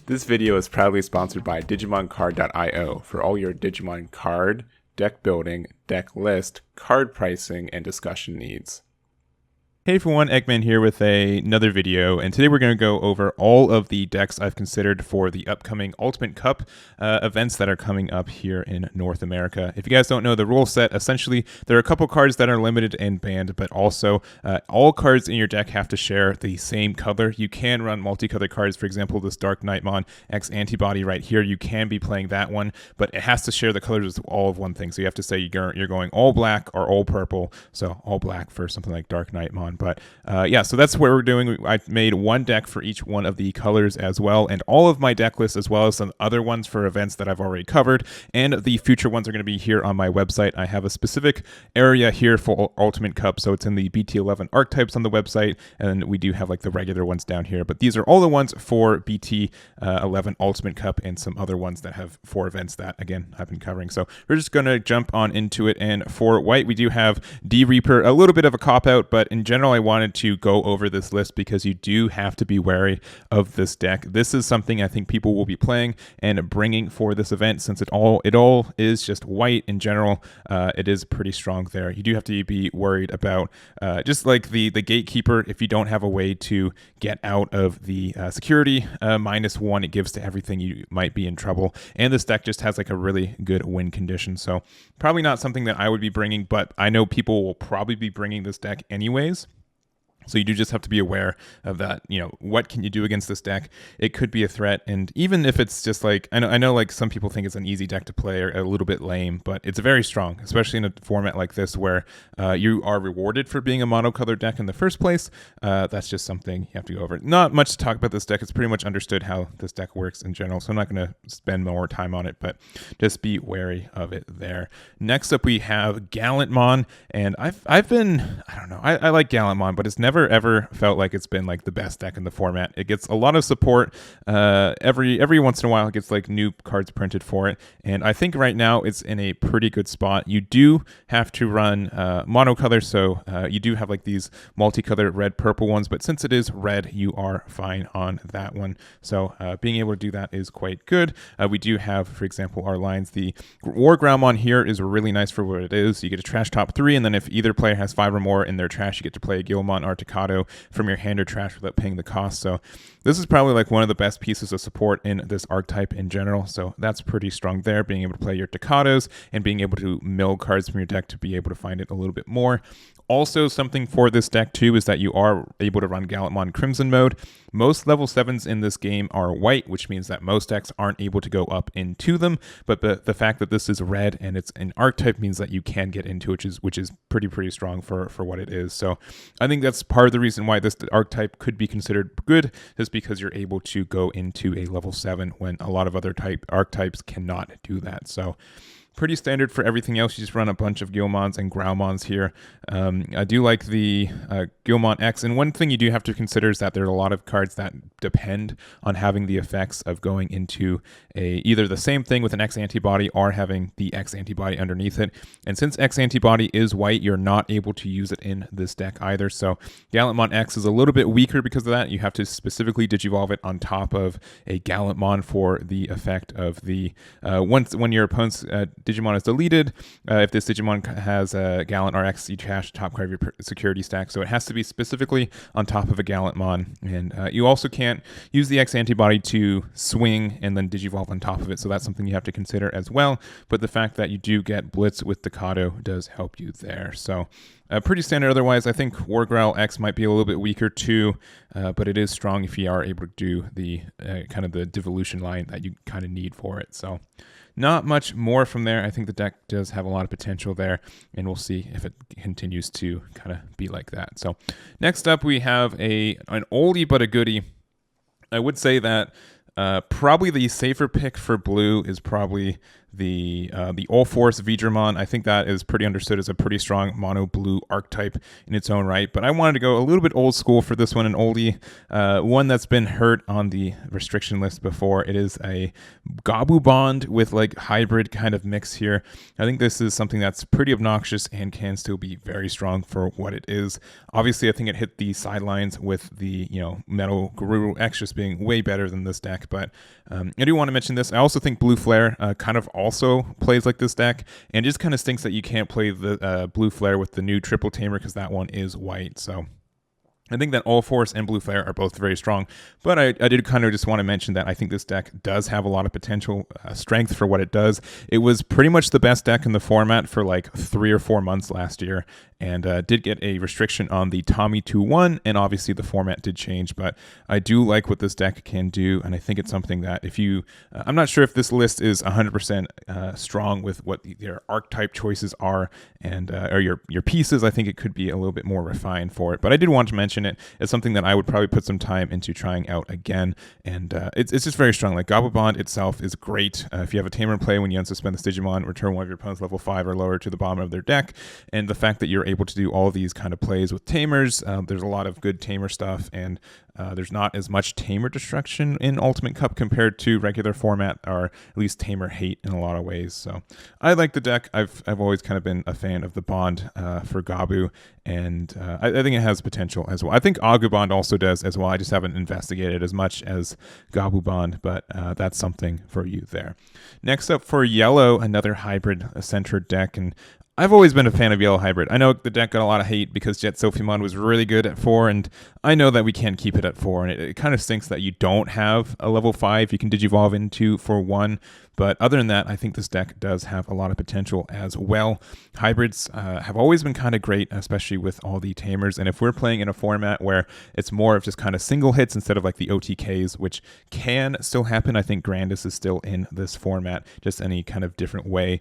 This video is proudly sponsored by DigimonCard.io for all your Digimon card, deck building, deck list, card pricing, and discussion needs. Hey everyone, Eggman here with another video, and today we're going to go over all of the decks I've considered for the upcoming Ultimate Cup events that are coming up here in North America. If you guys don't know the rule set, essentially there are a couple cards that are limited and banned, but also all cards in your deck have to share the same color. You can run multicolored cards, for example, this DarkKnight X Antibody right here. You can be playing that one, but it has to share the colors of all of one thing. So you have to say you're going all black or all purple, so all black for something like DarkKnight. But yeah, so that's what we're doing. I made one deck for each one of the colors as well, and all of my deck lists as well as some other ones for events that I've already covered, and the future ones are going to be here on my website. I have a specific area here for Ultimate Cup, so it's in the BT11 archetypes on the website, and we do have like the regular ones down here, but these are all the ones for BT11 Ultimate Cup and some other ones that have 4 events that, again, I've been covering. So we're just going to jump on into it, and for white, we do have D-Reaper, a little bit of a cop-out, but in general, I wanted to go over this list because you do have to be wary of this deck. This is something I think people will be playing and bringing for this event, since it all is just white in general. It is pretty strong there. You do have to be worried about just like the gatekeeper. If you don't have a way to get out of the security -1 it gives to everything, you might be in trouble. And this deck just has like a really good win condition, so probably not something that I would be bringing, but I know people will probably be bringing this deck anyways. So you do just have to be aware of that. You know, what can you do against this deck? It could be a threat, and even if it's just like, I know like some people think it's an easy deck to play or a little bit lame, but it's very strong, especially in a format like this where you are rewarded for being a monocolored deck in the first place. That's just something you have to go over. Not much to talk about this deck. It's pretty much understood how this deck works in general, so I'm not going to spend more time on it, but just be wary of it there. Next up, we have Gallantmon, and I've been, I don't know, I like Gallantmon, but it's never ever felt like it's been like the best deck in the format. It gets a lot of support every once in a while. It gets like new cards printed for it, and I think right now it's in a pretty good spot. You do have to run monocolor, so you do have like these multicolored red purple ones, but since it is red, you are fine on that one. So being able to do that is quite good. We do have, for example, our lines. The War Groundmon here is really nice for what it is. You get a trash top 3, and then if either player has 5 or more in their trash, you get to play a Guilmon or from your hand or trash without paying the cost. So this is probably like one of the best pieces of support in this archetype in general. So that's pretty strong there, being able to play your Takados and being able to mill cards from your deck to be able to find it a little bit more. Also, something for this deck too is that you are able to run Gallantmon Crimson mode. Most level 7s in this game are white, which means that most decks aren't able to go up into them, but the fact that this is red and it's an archetype means that you can get into it, which is pretty strong for what it is. So I think that's part of the reason why this archetype could be considered good, is because you're able to go into a level 7 when a lot of other archetypes cannot do that. So pretty standard for everything else. You just run a bunch of Guilmons and Groundmons here. I do like the Guilmon X, and one thing you do have to consider is that there are a lot of cards that depend on having the effects of going into either the same thing with an X Antibody or having the X Antibody underneath it. And since X Antibody is white, you're not able to use it in this deck either. So Gallantmon X is a little bit weaker because of that. You have to specifically Digivolve it on top of a Gallantmon for the effect of the when your opponent's Digimon is deleted. If this Digimon has a Gallant or X, you trash top card of your security stack. So it has to be specifically on top of a Gallantmon. And you also can't use the X Antibody to swing and then Digivolve on top of it. So that's something you have to consider as well. But the fact that you do get Blitz with Decado does help you there. So pretty standard otherwise. I think Wargrowl X might be a little bit weaker too, but it is strong if you are able to do the kind of the devolution line that you kind of need for it. So not much more from there. I think the deck does have a lot of potential there, and we'll see if it continues to kind of be like that. So next up, we have an oldie but a goodie. I would say that probably the safer pick for blue is probably the All Force Vidramon. I think that is pretty understood as a pretty strong mono blue archetype in its own right, but I wanted to go a little bit old school for this one, an oldie, one that's been hurt on the restriction list before. It is a GabuBond with like hybrid kind of mix here. I think this is something that's pretty obnoxious and can still be very strong for what it is. Obviously, I think it hit the sidelines with the Metal Guru X just being way better than this deck, but I do want to mention this. I also think Blue Flare kind of also plays like this deck, and it just kind of stinks that you can't play the Blue Flare with the new Triple Tamer because that one is white. So I think that All Force and Blue Flare are both very strong, but I did kind of just want to mention that I think this deck does have a lot of potential strength for what it does. It was pretty much the best deck in the format for like 3 or 4 months last year, and did get a restriction on the Tommy 2-1, and obviously the format did change, but I do like what this deck can do, and I think it's something that if you... I'm not sure if this list is 100% strong with what their archetype choices are, and or your pieces. I think it could be a little bit more refined for it, but I did want to mention it. It's something that I would probably put some time into trying out again, and it's just very strong. Like GabuBond itself is great. If you have a tamer in play, when you unsuspend this Digimon, return one of your opponent's level 5 or lower to the bottom of their deck, and the fact that you're able to do all these kind of plays with tamers, there's a lot of good tamer stuff, and there's not as much tamer destruction in Ultimate Cup compared to regular format, or at least tamer hate in a lot of ways. So I like the deck. I've always kind of been a fan of the bond for Gabu, and I think it has potential as well. I think GabuBond also does as well. I just haven't investigated as much as GabuBond, but that's something for you there. Next up for yellow, another hybrid-centered deck, and I've always been a fan of Yellow Hybrid. I know the deck got a lot of hate because Jet Sophimon was really good at 4, and I know that we can't keep it at 4, and it kind of stinks that you don't have a level 5 you can Digivolve into for 1, but other than that, I think this deck does have a lot of potential as well. Hybrids have always been kind of great, especially with all the tamers, and if we're playing in a format where it's more of just kind of single hits instead of like the OTKs, which can still happen, I think Grandis is still in this format, just any kind of different way.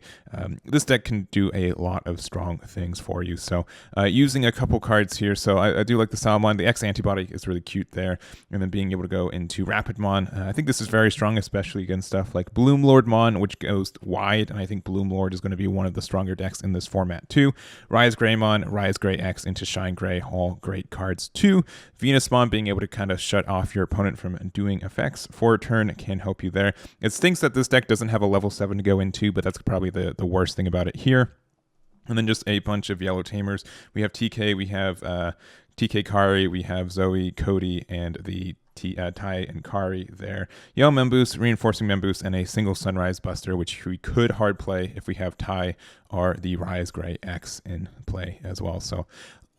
This deck can do a lot of strong things for you. So using a couple cards here, so I do like the Salamon. The X antibody is really cute there, and then being able to go into Rapidmon. I think this is very strong, especially against stuff like Bloomlord, which goes wide, and I think Bloomlord is going to be one of the stronger decks in this format too. Rise Greymon, Rise Grey X into Shine Grey, all great cards too. Venusmon being able to kind of shut off your opponent from doing effects for a turn can help you there. It stinks that this deck doesn't have a level 7 to go into, but that's probably the worst thing about it here. And then just a bunch of yellow tamers. We have TK, we have TK Kari, we have Zoe, Cody, and the Tai and Kari there. Yellow Memboost, Reinforcing Memboost, and a single Sunrise Buster, which we could hard play if we have Tai or the Rise Grey X in play as well. So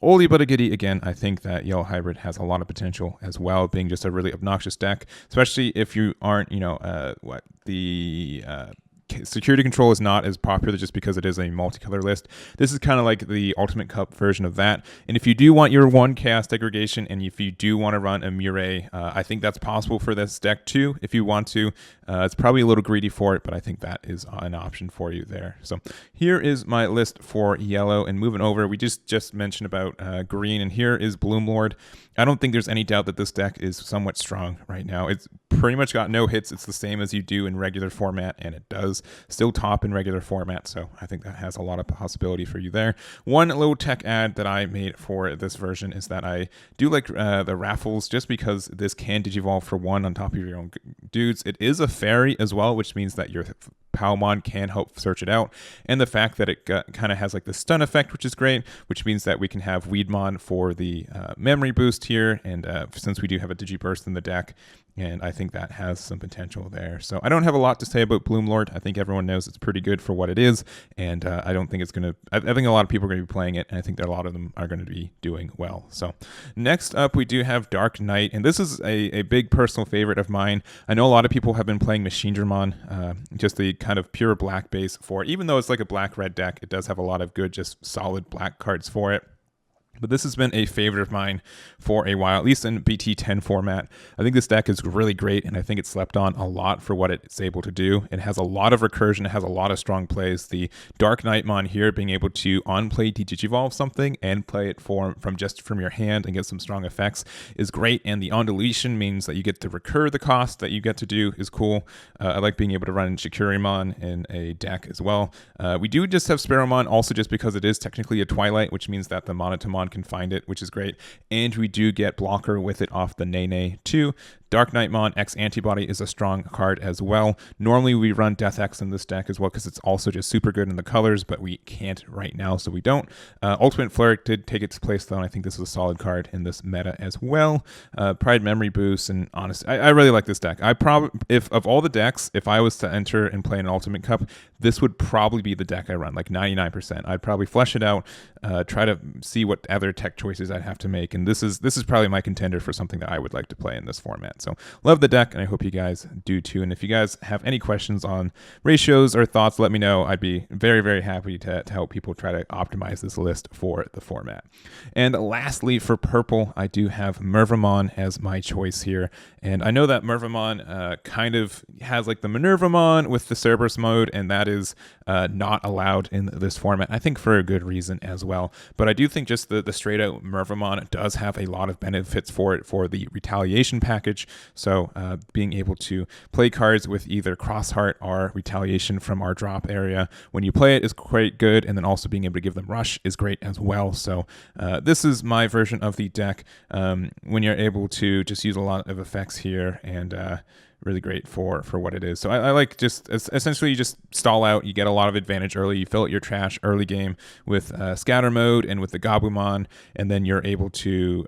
oldie but a goodie. Again, I think that Yellow Hybrid has a lot of potential as well, being just a really obnoxious deck, especially if you aren't, Security Control is not as popular just because it is a multicolor list. This is kind of like the Ultimate Cup version of that. And if you do want your 1 Chaos Degradation, and if you do want to run a Murray, I think that's possible for this deck too, if you want to. It's probably a little greedy for it, but I think that is an option for you there. So here is my list for yellow, and moving over, we just mentioned about green, and here is Bloomlord. I don't think there's any doubt that this deck is somewhat strong right now. It's pretty much got no hits. It's the same as you do in regular format, and it does still top in regular format, so I think that has a lot of possibility for you there. One little tech add that I made for this version is that I do like the raffles, just because this can Digivolve for 1 on top of your own dudes. It is a fairy as well, which means that your Palmon can help search it out, and the fact that it kind of has like the stun effect, which is great, which means that we can have Weedmon for the memory boost here, and since we do have a Digiburst in the deck, and I think that has some potential there. So I don't have a lot to say about Bloomlord. I think everyone knows it's pretty good for what it is, and I don't think it's going to... I think a lot of people are going to be playing it, and I think that a lot of them are going to be doing well. So next up, we do have DarkKnight, and this is a big personal favorite of mine. I know a lot of people have been playing Machinedramon, just the kind of pure black base for it. Even though it's like a black-red deck, it does have a lot of good, just solid black cards for it. But this has been a favorite of mine for a while, at least in BT10 format. I think this deck is really great, and I think it's slept on a lot for what it's able to do. It has a lot of recursion, it has a lot of strong plays. The DarkKnight mon here, being able to on-play Digivolve something and play it from your hand and get some strong effects is great, and the on-deletion means that you get to recur the cost that you get to do is cool. I like being able to run Zackery mon in a deck as well. We do just have Sparrowmon also just because it is technically a Twilight, which means that the Monotomon can find it, which is great. And we do get blocker with it off the Nene too. DarkKnightmon X Antibody is a strong card as well. Normally we run Death X in this deck as well because it's also just super good in the colors, but we can't right now, so we don't. Ultimate Flare did take its place though, and I think this is a solid card in this meta as well. Pride Memory Boost, and honestly, I really like this deck. If of all the decks, if I was to enter and play an Ultimate Cup, this would probably be the deck I run, like 99%. I'd probably flesh it out, try to see what other tech choices I'd have to make, and this is probably my contender for something that I would like to play in this format. So love the deck, and I hope you guys do too. And if you guys have any questions on ratios or thoughts, let me know. I'd be very, very happy to help people try to optimize this list for the format. And lastly, for purple, I do have Mervamon as my choice here. And I know that Mervamon kind of has like the Minervamon with the Cerberus mode, and that is not allowed in this format, I think for a good reason as well. But I do think just the straight out Mervamon does have a lot of benefits for it for the retaliation package. So being able to play cards with either Crossheart or Retaliation from our drop area when you play it is quite good, and then also being able to give them Rush is great as well. So this is my version of the deck when you're able to just use a lot of effects here, and really great for what it is. So I like just essentially you just stall out, you get a lot of advantage early, you fill out your trash early game with scatter mode and with the GabuBond, and then you're able to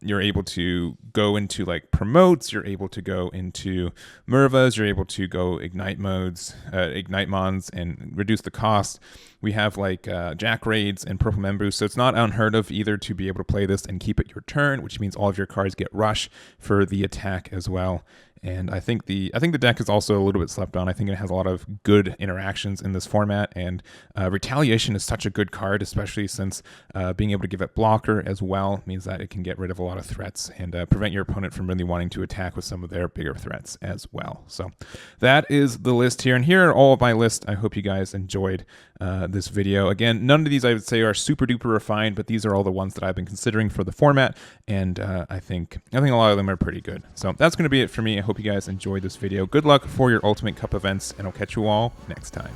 you're able to go into like promotes, you're able to go into Mervas, you're able to go ignite modes, ignite mons, and reduce the cost. We have like Jack Raids and Purple Members, so it's not unheard of either to be able to play this and keep it your turn, which means all of your cards get Rush for the attack as well. And I think the deck is also a little bit slept on. I think it has a lot of good interactions in this format, and Retaliation is such a good card, especially since being able to give it blocker as well means that it can get rid of a lot of threats and prevent your opponent from really wanting to attack with some of their bigger threats as well. So that is the list here, and here are all of my lists. I hope you guys enjoyed this video. Again, none of these I would say are super duper refined, but these are all the ones that I've been considering for the format, and I think a lot of them are pretty good. So that's going to be it for me. I hope you guys enjoyed this video. Good luck for your Ultimate Cup events, and I'll catch you all next time.